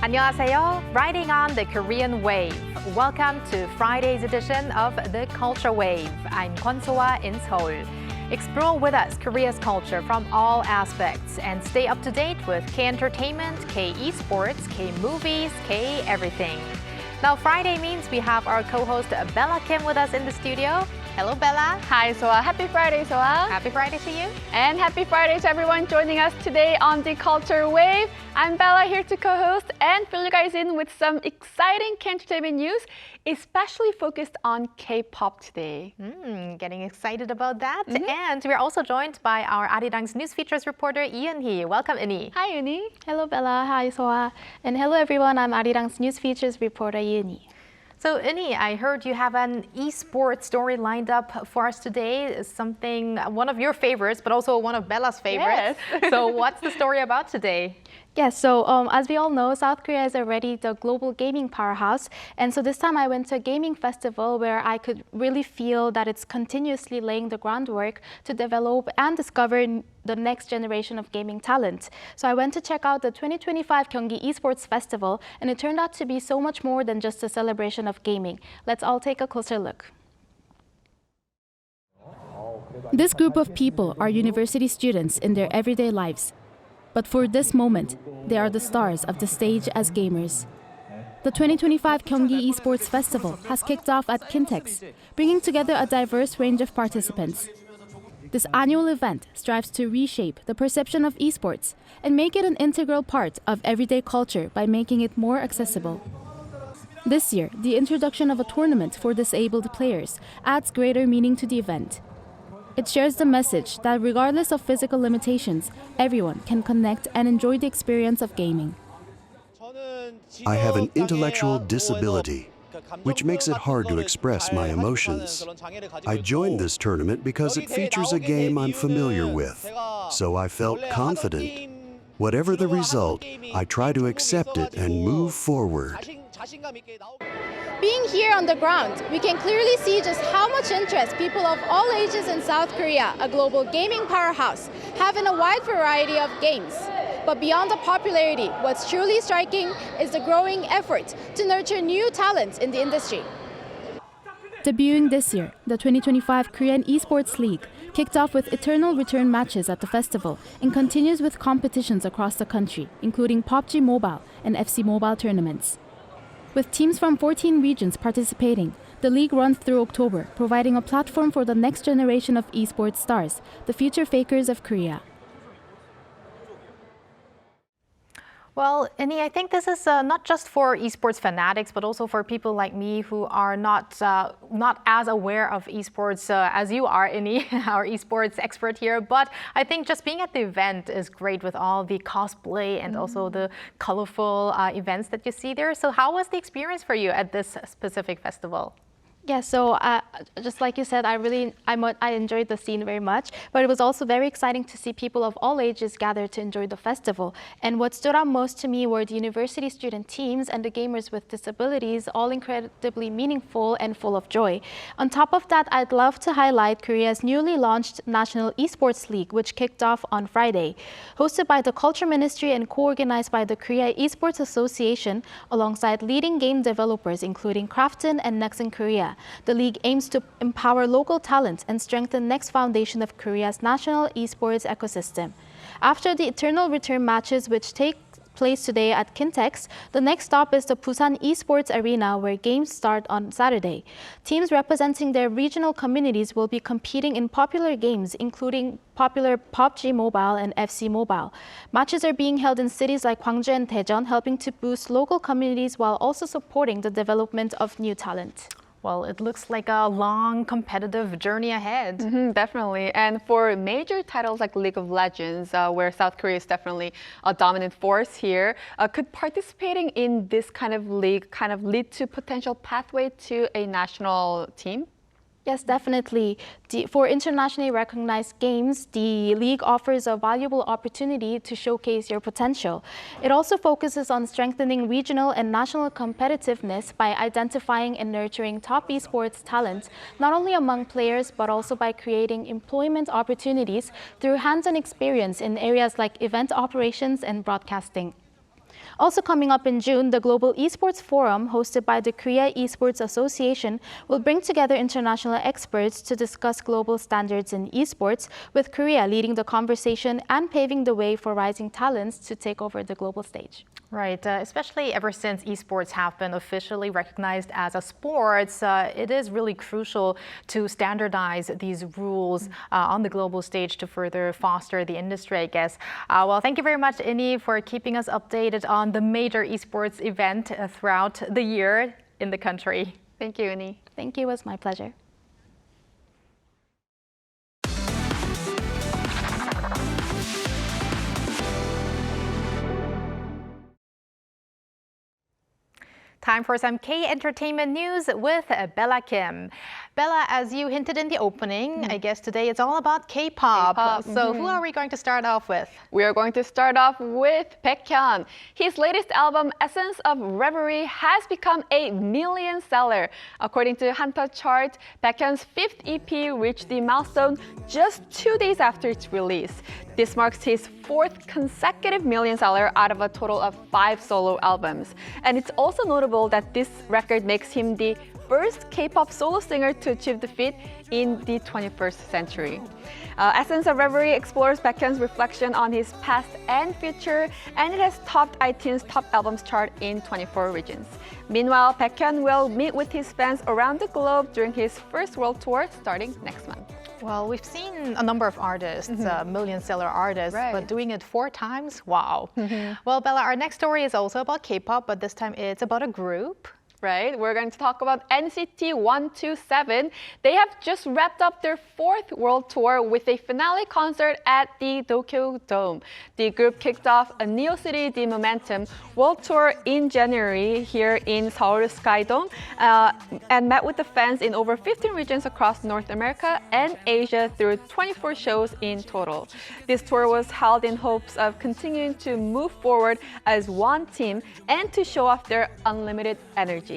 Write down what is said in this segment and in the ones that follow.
안녕하세요. Riding on the Korean wave. Welcome to Friday's edition of the Culture Wave. I'm Kwon-soa in Seoul. Explore with us Korea's culture from all aspects and stay up to date with K-entertainment, K-esports, K-movies, K-everything. Now Friday means we have our co-host Bella Kim with us in the studio. Hello, Bella. Hi, Soa. Happy Friday, Soa. Happy Friday to you. And happy Friday to everyone joining us today on the Culture Wave. I'm Bella here to co-host and fill you guys in with some exciting K-entertainment news, especially focused on K-pop today. Getting excited about that. And we're also joined by our Arirang's News Features reporter, Eun-hee. Welcome, Eun-hee. Hi, Eun-hee. Hello, Bella. Hi, Soa. And hello, everyone. I'm Arirang's News Features reporter, Eun-hee. So, Eun-hee, I heard you have an esports story lined up for us today. Something, one of your favorites, but also one of Bella's favorites. Yes. So what's the story about today? Yes, so as we all know, South Korea is already the global gaming powerhouse. And so this time I went to a gaming festival where I could really feel that it's continuously laying the groundwork to develop and discover the next generation of gaming talent. So I went to check out the 2025 Gyeonggi Esports Festival, and it turned out to be so much more than just a celebration of gaming. Let's all take a closer look. This group of people are university students in their everyday lives. But for this moment, they are the stars of the stage as gamers. The 2025 Gyeonggi Esports Festival has kicked off at Kintex, bringing together a diverse range of participants. This annual event strives to reshape the perception of esports and make it an integral part of everyday culture by making it more accessible. This year, the introduction of a tournament for disabled players adds greater meaning to the event. It shares the message that regardless of physical limitations, everyone can connect and enjoy the experience of gaming. I have an intellectual disability, which makes it hard to express my emotions. I joined this tournament because it features a game I'm familiar with, so I felt confident. Whatever the result, I try to accept it and move forward. Being here on the ground, we can clearly see just how much interest people of all ages in South Korea, a global gaming powerhouse, have in a wide variety of games. But beyond the popularity, what's truly striking is the growing effort to nurture new talents in the industry. Debuting this year, the 2025 Korean Esports League kicked off with eternal return matches at the festival and continues with competitions across the country, including PUBG Mobile and FC Mobile tournaments. With teams from 14 regions participating, the league runs through October, providing a platform for the next generation of esports stars, the future fakers of Korea. Well, Eun-hee, I think this is not just for esports fanatics, but also for people like me who are not as aware of esports as you are, Eun-hee, our esports expert here. But I think just being at the event is great with all the cosplay and also the colorful events that you see there. So how was the experience for you at this specific festival? Yeah, so just like you said, I enjoyed the scene very much, but it was also very exciting to see people of all ages gather to enjoy the festival. And what stood out most to me were the university student teams and the gamers with disabilities, all incredibly meaningful and full of joy. On top of that, I'd love to highlight Korea's newly launched National Esports League, which kicked off on Friday. Hosted by the Culture Ministry and co-organized by the Korea Esports Association, alongside leading game developers including Krafton and Nexon Korea. The league aims to empower local talent and strengthen the next foundation of Korea's national esports ecosystem. After the eternal return matches, which take place today at Kintex, the next stop is the Busan Esports Arena, where games start on Saturday. Teams representing their regional communities will be competing in popular games, including popular PUBG Mobile and FC Mobile. Matches are being held in cities like Gwangju and Daejeon, helping to boost local communities while also supporting the development of new talent. Well, it looks like a long competitive journey ahead. Definitely. And for major titles like League of Legends, where South Korea is definitely a dominant force here, could participating in this kind of league kind of lead to potential pathway to a national team? Yes, definitely. For internationally recognized games, the league offers a valuable opportunity to showcase your potential. It also focuses on strengthening regional and national competitiveness by identifying and nurturing top esports talent, not only among players, but also by creating employment opportunities through hands-on experience in areas like event operations and broadcasting. Also coming up in June, the Global Esports Forum, hosted by the Korea Esports Association, will bring together international experts to discuss global standards in esports, with Korea leading the conversation and paving the way for rising talents to take over the global stage. Right, especially ever since esports have been officially recognized as a sport, it is really crucial to standardize these rules on the global stage to further foster the industry, I guess. Well, thank you very much, Inni, for keeping us updated on the major esports event throughout the year in the country. Thank you, Inni. Thank you, it was my pleasure. Time for some K-entertainment news with Bella Kim. Bella, as you hinted in the opening, I guess today it's all about K-pop. So who are we going to start off with? We are going to start off with Baekhyun. His latest album, Essence of Reverie, has become a million seller. According to Hanta chart, Baekhyun's 5th EP reached the milestone just 2 days after its release. This marks his 4th consecutive million seller out of a total of 5 solo albums. And it's also notable that this record makes him the first K-pop solo singer to achieve the feat in the 21st century. Essence of Reverie explores Baekhyun's reflection on his past and future, and it has topped iTunes Top Albums chart in 24 regions. Meanwhile, Baekhyun will meet with his fans around the globe during his first world tour starting next month. Well, we've seen a number of artists, million seller artists, but doing it 4 times? Wow. Well, Bella, our next story is also about K-pop, but this time it's about a group. Right, we're going to talk about NCT 127. They have just wrapped up their 4th world tour with a finale concert at the Tokyo Dome. The group kicked off a Neo City The Momentum world tour in January here in Seoul Sky Dome and met with the fans in over 15 regions across North America and Asia through 24 shows in total. This tour was held in hopes of continuing to move forward as one team and to show off their unlimited energy.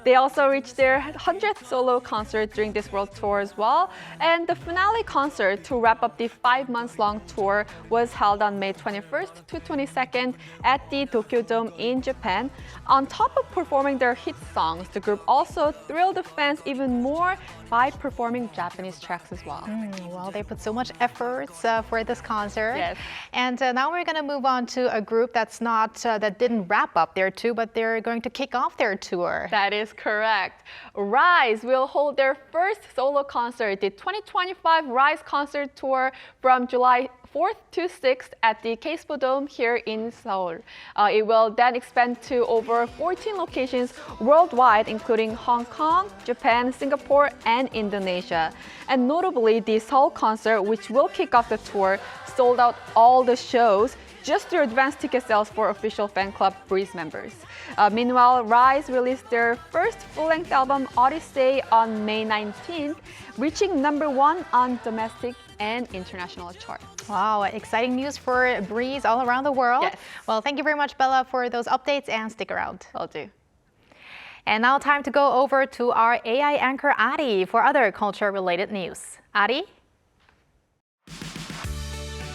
They also reached their 100th solo concert during this world tour as well, and the finale concert to wrap up the 5-month-long tour was held on May 21st to 22nd at the Tokyo Dome in Japan. On top of performing their hit songs, the group also thrilled the fans even more by performing Japanese tracks as well. Well, they put so much effort for this concert. Yes. And now we're going to move on to a group that's not that didn't wrap up their tour, but they're going to kick off their tour. That is correct. Rise will hold their first solo concert, the 2025 Rise Concert Tour, from July 4th to 6th at the K-Expo Dome here in Seoul. It will then expand to over 14 locations worldwide, including Hong Kong, Japan, Singapore, and Indonesia. And notably, the Seoul concert, which will kick off the tour, sold out all the shows just through advanced ticket sales for official fan club Breeze members. Meanwhile, Rise released their first full-length album, Odyssey, on May 19th, reaching #1 on domestic and international charts. Wow, exciting news for Breeze all around the world. Yes. Well, thank you very much, Bella, for those updates, and stick around. Will do. And now time to go over to our AI anchor, Ari, for other culture-related news. Ari?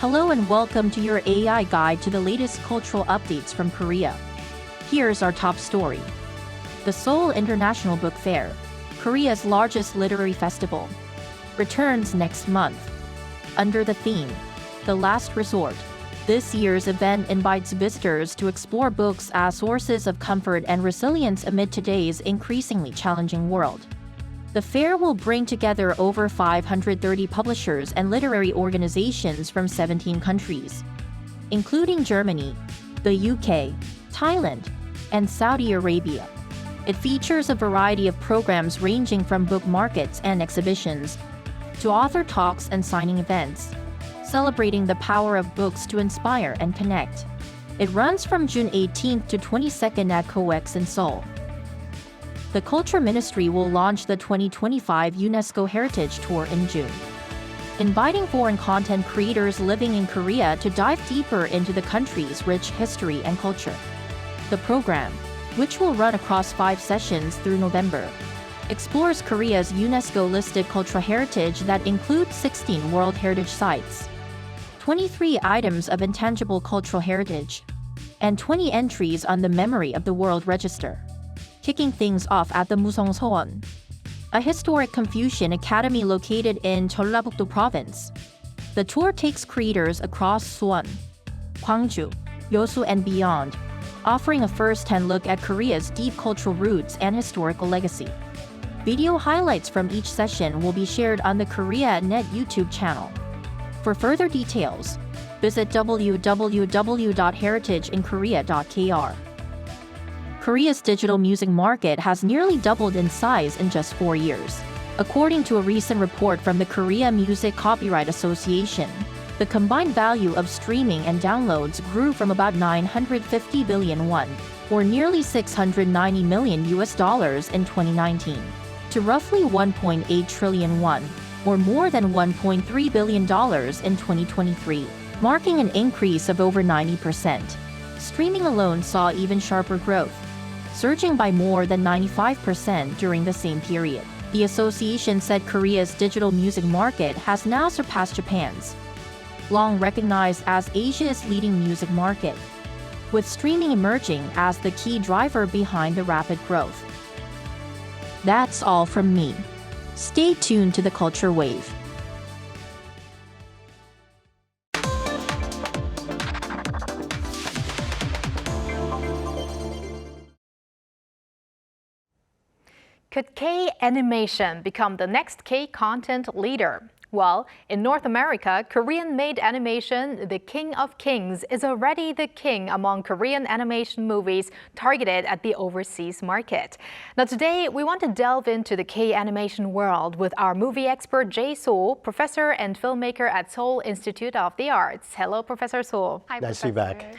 Hello and welcome to your AI guide to the latest cultural updates from Korea. Here's our top story. The Seoul International Book Fair, Korea's largest literary festival, returns next month. Under the theme, The Last Resort, this year's event invites visitors to explore books as sources of comfort and resilience amid today's increasingly challenging world. The fair will bring together over 530 publishers and literary organizations from 17 countries, including Germany, the UK, Thailand, and Saudi Arabia. It features a variety of programs ranging from book markets and exhibitions to author talks and signing events, celebrating the power of books to inspire and connect. It runs from June 18th to 22nd at COEX in Seoul. The Culture Ministry will launch the 2025 UNESCO Heritage Tour in June, inviting foreign content creators living in Korea to dive deeper into the country's rich history and culture. The program, which will run across 5 sessions through November, explores Korea's UNESCO-listed cultural heritage that includes 16 World Heritage Sites, 23 items of intangible cultural heritage, and 20 entries on the Memory of the World Register. Kicking things off at the Musongso원, a historic Confucian academy located in Jeollabuk-do province. The tour takes creators across Suwon, Gwangju, Yosu, and beyond, offering a first-hand look at Korea's deep cultural roots and historical legacy. Video highlights from each session will be shared on the KoreaNet YouTube channel. For further details, visit www.heritageinkorea.kr. Korea's digital music market has nearly doubled in size in just 4 years. According to a recent report from the Korea Music Copyright Association, the combined value of streaming and downloads grew from about 950 billion won, or nearly $690 million in 2019, to roughly 1.8 trillion won, or more than $1.3 billion in 2023, marking an increase of over 90%. Streaming alone saw even sharper growth, surging by more than 95% during the same period. The association said Korea's digital music market has now surpassed Japan's, long recognized as Asia's leading music market, with streaming emerging as the key driver behind the rapid growth. That's all from me. Stay tuned to the Culture Wave. Could K-animation become the next K-content leader? Well, in North America, Korean-made animation, The King of Kings, is already the king among Korean animation movies targeted at the overseas market. Now today, we want to delve into the K-animation world with our movie expert Jae So, professor and filmmaker at Seoul Institute of the Arts. Hello, Professor So. Hi, Nice to be back.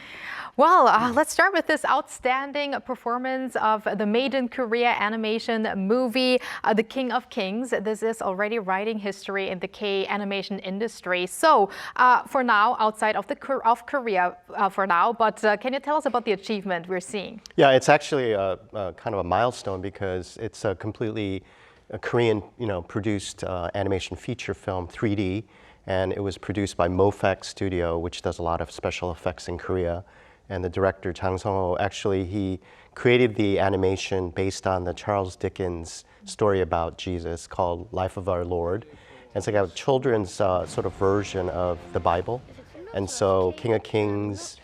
Well, let's start with this outstanding performance of the Made in Korea animation movie, The King of Kings. This is already writing history in the K-animation industry. So, for now, outside of Korea for now, but can you tell us about the achievement we're seeing? Yeah, it's actually a kind of a milestone because it's a completely Korean, produced animation feature film, 3D, and it was produced by Mofex Studio, which does a lot of special effects in Korea. And the director, Jang Sung-ho, actually, he created the animation based on the Charles Dickens story about Jesus called Life of Our Lord. And it's like a children's sort of version of the Bible. And so King of Kings,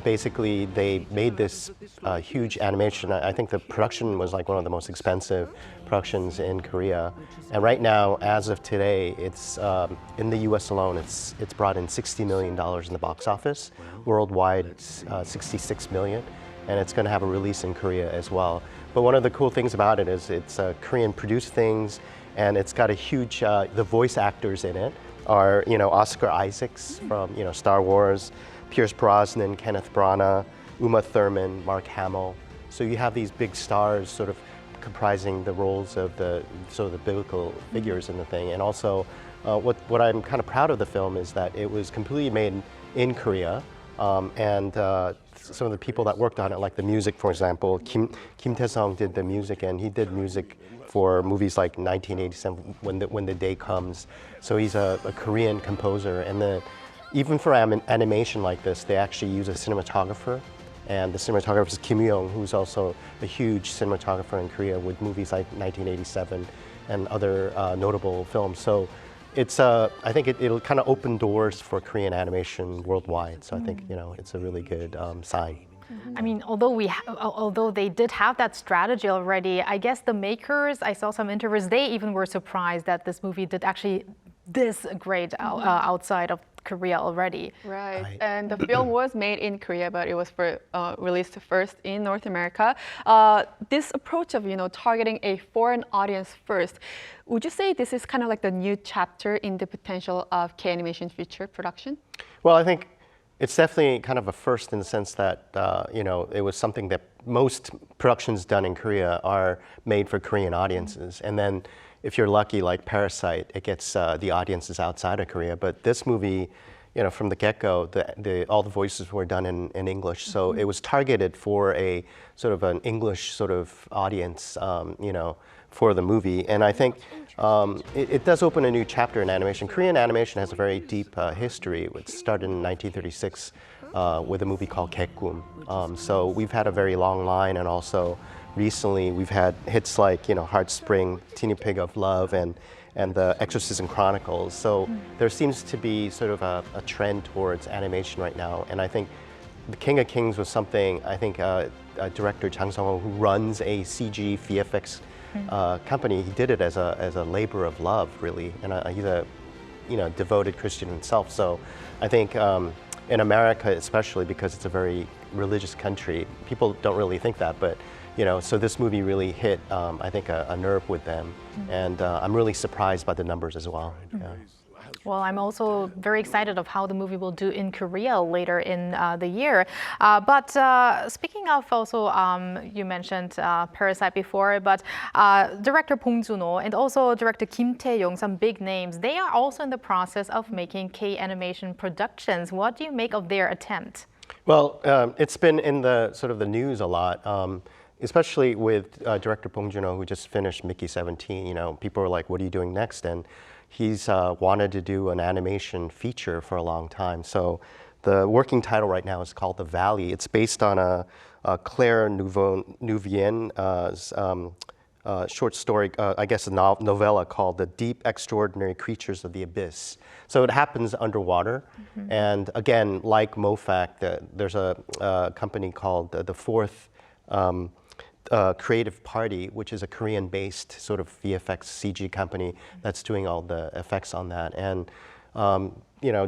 basically, they made this huge animation. I think the production was like one of the most expensive productions in Korea. And right now, as of today, it's in the US alone, it's brought in $60 million in the box office. Worldwide, 66 million. And it's going to have a release in Korea as well. But one of the cool things about it is it's Korean produced things, and it's got a huge, the voice actors in it are, Oscar Isaacs from, Star Wars, Pierce Brosnan, Kenneth Branagh, Uma Thurman, Mark Hamill. So you have these big stars sort of comprising the roles of the biblical figures in the thing. And also, what I'm kind of proud of the film is that it was completely made in Korea. And some of the people that worked on it, like the music, for example, Kim Tae-sung did the music, and he did music for movies like 1987, When the Day Comes. So he's a Korean composer, and even for animation like this, they actually use a cinematographer, and the cinematographer is Kim Young, who's also a huge cinematographer in Korea with movies like 1987 and other notable films. So it's I think it'll kind of open doors for Korean animation worldwide. So I think it's a really good sign. I mean, although they did have that strategy already, I guess the makers, I saw some interviews, they even were surprised that this movie did actually this great outside of Korea already. Right, and the film was made in Korea, but it was released first in North America. This approach of targeting a foreign audience first, would you say this is kind of like the new chapter in the potential of K-animation feature production? Well, I think it's definitely kind of a first in the sense that it was something that most productions done in Korea are made for Korean audiences, and then if you're lucky, like Parasite, it gets the audiences outside of Korea. But this movie, from the get-go, all the voices were done in English. So it was targeted for a sort of an English sort of audience, for the movie. And I think it does open a new chapter in animation. Korean animation has a very deep history. It started in 1936 with a movie called Baekhyun. So we've had a very long line, and also recently we've had hits like Heartspring, Teeny Pig of Love, and the Exorcism Chronicles. So there seems to be sort of a trend towards animation right now, and I think The King of Kings was something I think director Jang Sung-ho, who runs a CG VFX company, he did it as a labor of love, really, and he's a devoted Christian himself. So I think in America, especially because it's a very religious country, people don't really think that, but so this movie really hit, I think, a nerve with them, and I'm really surprised by the numbers as well. Yeah. Well, I'm also very excited of how the movie will do in Korea later in the year. But speaking of also, you mentioned Parasite before, but director Bong Joon-ho and also director Kim Tae-yong, some big names, they are also in the process of making K-animation productions. What do you make of their attempt? Well, it's been in the sort of the news a lot. Especially with director Bong Joon-ho, who just finished Mickey 17, people are like, what are you doing next? And he's wanted to do an animation feature for a long time. So the working title right now is called The Valley. It's based on a Claire Nouvien's short story, I guess a novella called The Deep Extraordinary Creatures of the Abyss. So it happens underwater. And again, like MoFac, there's a company called the Fourth Creative Party, which is a Korean-based sort of VFX CG company that's doing all the effects on that. And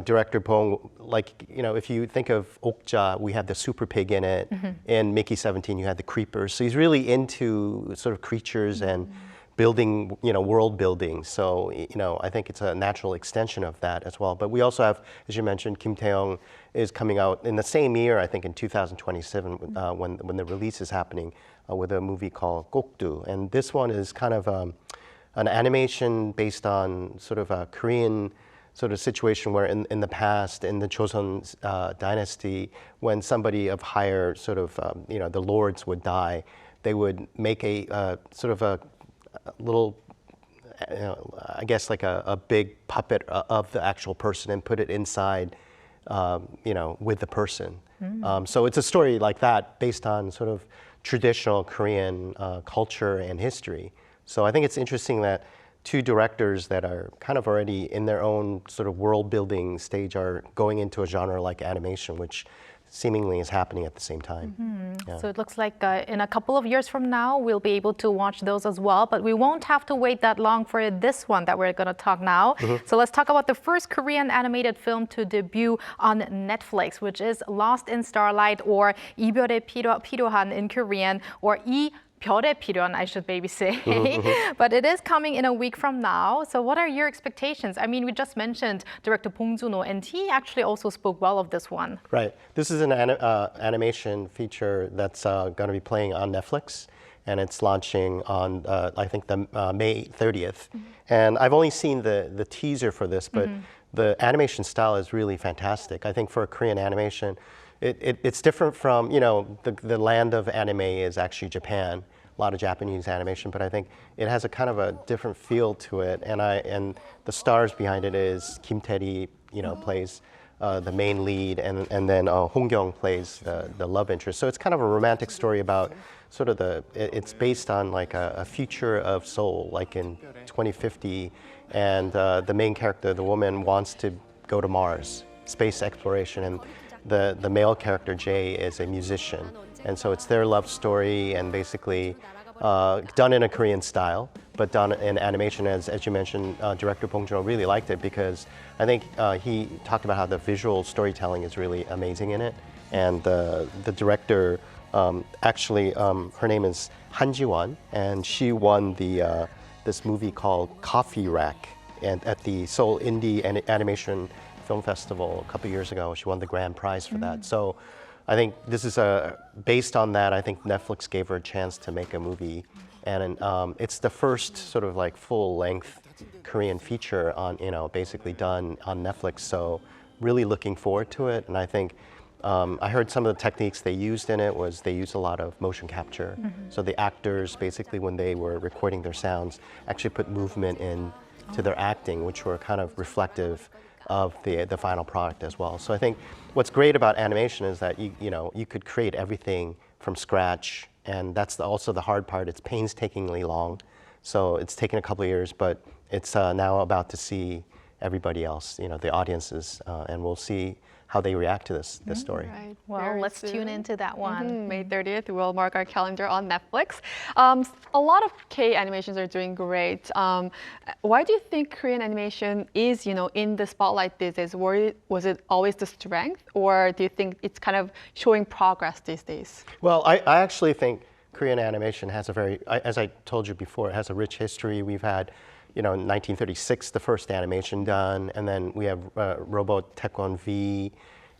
director Bong, if you think of Okja, we had the super pig in it. In Mickey 17, you had the creepers. So he's really into sort of creatures and building, world building. So, I think it's a natural extension of that as well. But we also have, as you mentioned, Kim Tae-yong is coming out in the same year, I think in 2027, when the release is happening, with a movie called Gokdu. And this one is kind of an animation based on sort of a Korean sort of situation where in the past, in the Joseon dynasty, when somebody of higher sort of, the lords would die, they would make a sort of a little, I guess like a big puppet of the actual person and put it inside, with the person. So it's a story like that based on sort of traditional Korean culture and history. So I think it's interesting that two directors that are kind of already in their own sort of world building stage are going into a genre like animation, which seemingly is happening at the same time. Yeah. So it looks like in a couple of years from now, we'll be able to watch those as well, but we won't have to wait that long for this one that we're going to talk now. So let's talk about the first Korean animated film to debut on Netflix, which is Lost in Starlight, or 이별의 필요한 in Korean, or 별의 필요한, I should maybe say. But it is coming in a week from now. So what are your expectations? I mean, we just mentioned director Bong Joon-ho, and he actually also spoke well of this one. Right. This is an animation feature that's going to be playing on Netflix, and it's launching on, I think, the May 30th. And I've only seen the teaser for this, but the animation style is really fantastic. I think for a Korean animation, it's different from, the land of anime is actually Japan, a lot of Japanese animation, but I think it has a kind of a different feel to it. And the stars behind it is Kim Tae-ri, plays the main lead, and then Hong Kyung plays the love interest. So it's kind of a romantic story about sort of it's based on like a future of Seoul, like in 2050, and the main character, the woman, wants to go to Mars, space exploration, and the male character, Jay, is a musician. And so it's their love story, and basically done in a Korean style, but done in animation. As you mentioned, director Bong Joon-ho really liked it because I think he talked about how the visual storytelling is really amazing in it. And the director, actually, her name is Han Ji-won, and she won this movie called Coffee Rack at the Seoul Indie Animation Film Festival a couple years ago. She won the grand prize for that. So I think this is based on that. I think Netflix gave her a chance to make a movie, and it's the first sort of like full-length Korean feature on, basically done on Netflix. So really looking forward to it. And I think I heard some of the techniques they used in it was they used a lot of motion capture. So the actors basically, when they were recording their sounds, actually put movement in to their acting, which were kind of reflective of the final product as well. So I think what's great about animation is that you could create everything from scratch, and that's also the hard part. It's painstakingly long, so it's taken a couple of years, but it's now about to see everybody else, the audiences, and we'll see how they react to this story. Right. Well, Very let's tune soon. into that one. May 30th, we'll mark our calendar on Netflix. A lot of K animations are doing great. Why do you think Korean animation is, in the spotlight these days? Was it always the strength, or do you think it's kind of showing progress these days? Well, I actually think Korean animation has as I told you before, it has a rich history. We've had, in 1936, the first animation done, and then we have Robot Taekwon V,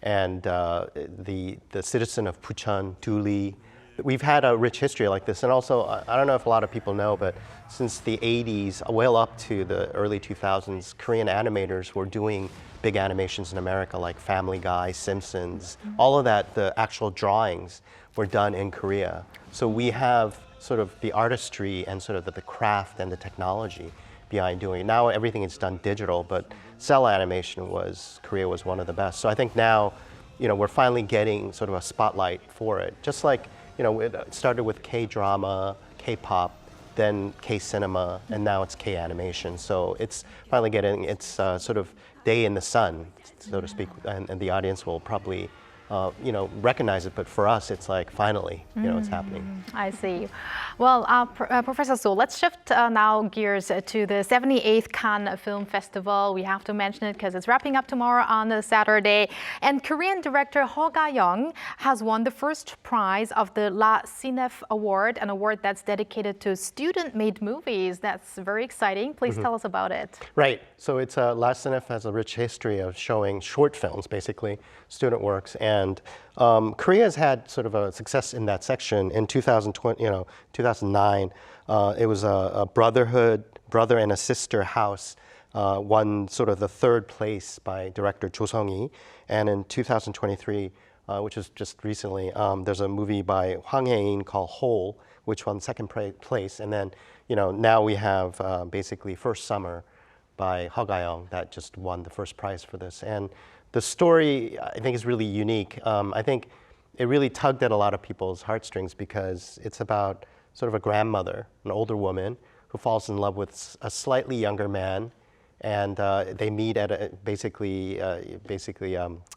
and the Citizen of Bucheon, Dooley. We've had a rich history like this, and also, I don't know if a lot of people know, but since the 80s, well up to the early 2000s, Korean animators were doing big animations in America, like Family Guy, Simpsons, all of that, the actual drawings were done in Korea. So we have sort of the artistry and sort of the craft and the technology behind doing it. Now everything is done digital, but cell animation Korea was one of the best. So I think now, we're finally getting sort of a spotlight for it. Just like, it started with K-drama, K-pop, then K-cinema, and now it's K-animation. So it's finally getting its sort of day in the sun, so to speak, and the audience will probably recognize it, but for us, it's like finally, it's happening. I see. Well, Professor So, let's shift now gears to the 78th Cannes Film Festival. We have to mention it because it's wrapping up tomorrow on Saturday. And Korean director Ho Ga-young has won the first prize of the La Cinef Award, an award that's dedicated to student-made movies. That's very exciting. Please tell us about it. Right. So it's La Cinef has a rich history of showing short films, basically, student works. And Korea has had sort of a success in that section. In 2009, it was a brother and a sister house, won sort of the third place by director Jo Sung-hee. And in 2023, which was just recently, there's a movie by Hwang Hae-in called Hole, which won second place. And then, now we have basically First Summer by Ho Ga-young that just won the first prize for this. And the story, I think, is really unique. I think it really tugged at a lot of people's heartstrings because it's about sort of a grandmother, an older woman, who falls in love with a slightly younger man, and they meet at basically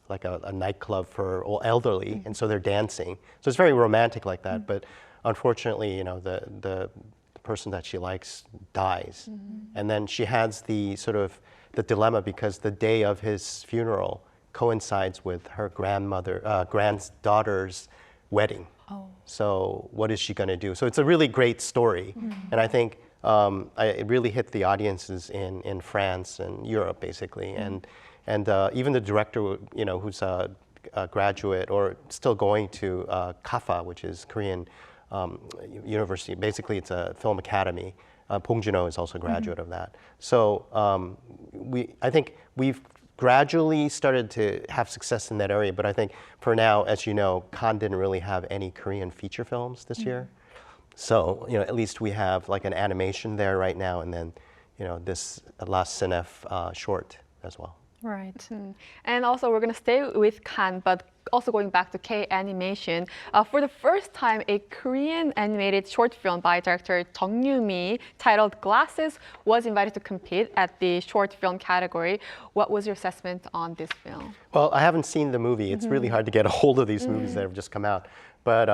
like a nightclub for elderly, and so they're dancing. So it's very romantic like that, but unfortunately, the person that she likes dies. And then she has the dilemma because the day of his funeral coincides with her granddaughter's wedding. So what is she going to do? So it's a really great story. And I think it really hit the audiences in France and Europe, basically. And even the director, who's a graduate or still going to KAFA, which is Korean university. Basically, it's a film academy. Bong Joon-ho is also a graduate of that. So I think we've gradually started to have success in that area. But I think for now, as you know, Cannes didn't really have any Korean feature films this year. So at least we have like an animation there right now, and then this La Cinef short as well. Right. And also, we're going to stay with Cannes, but also going back to K-animation. For the first time, a Korean animated short film by director Jung Yoo-mi titled Glasses was invited to compete at the short film category. What was your assessment on this film? Well, I haven't seen the movie. It's really hard to get a hold of these movies that have just come out. But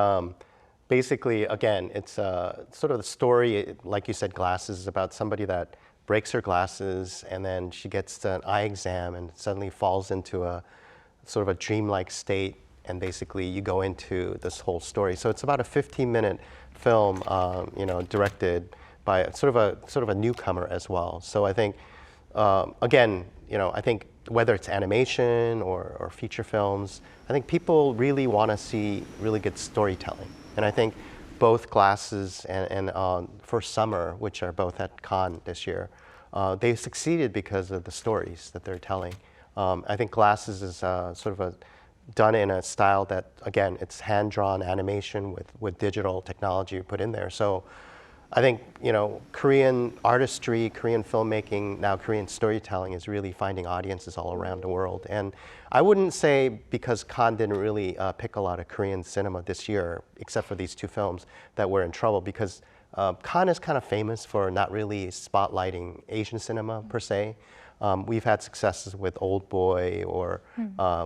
basically, again, it's sort of the story, like you said, Glasses, is about somebody that breaks her glasses, and then she gets an eye exam and suddenly falls into a sort of a dreamlike state, and basically you go into this whole story. So it's about a 15-minute film, directed by sort of a newcomer as well. So I think, again, I think whether it's animation or feature films, I think people really want to see really good storytelling. And I think both Glasses and First Summer, which are both at Cannes this year, they succeeded because of the stories that they're telling. I think Glasses is done in a style that, again, it's hand-drawn animation with digital technology put in there. So I think, Korean artistry, Korean filmmaking, now Korean storytelling is really finding audiences all around the world. And I wouldn't say because Cannes didn't really pick a lot of Korean cinema this year, except for these two films, that we're in trouble, because Cannes is kind of famous for not really spotlighting Asian cinema per se. We've had successes with Old Boy or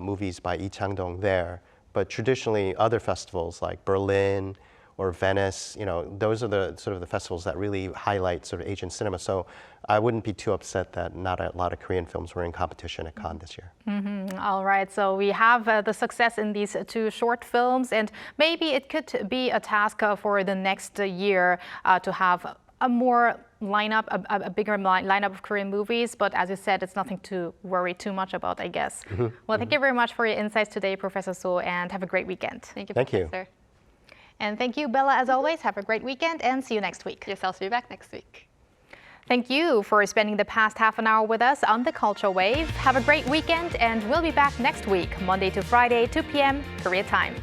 movies by Lee Chang-dong there, but traditionally other festivals like Berlin or Venice, those are the sort of the festivals that really highlight sort of Asian cinema. So I wouldn't be too upset that not a lot of Korean films were in competition at Cannes this year. All right, so we have the success in these two short films, and maybe it could be a task for the next year to have a more lineup, a bigger lineup of Korean movies. But as you said, it's nothing to worry too much about, I guess. Well, thank you very much for your insights today, Professor So, and have a great weekend. Thank you, Thank you. Professor. And thank you, Bella, as always. Have a great weekend and see you next week. Yes, I'll see you back next week. Thank you for spending the past half an hour with us on the Culture Wave. Have a great weekend, and we'll be back next week, Monday to Friday, 2 p.m. Korea time.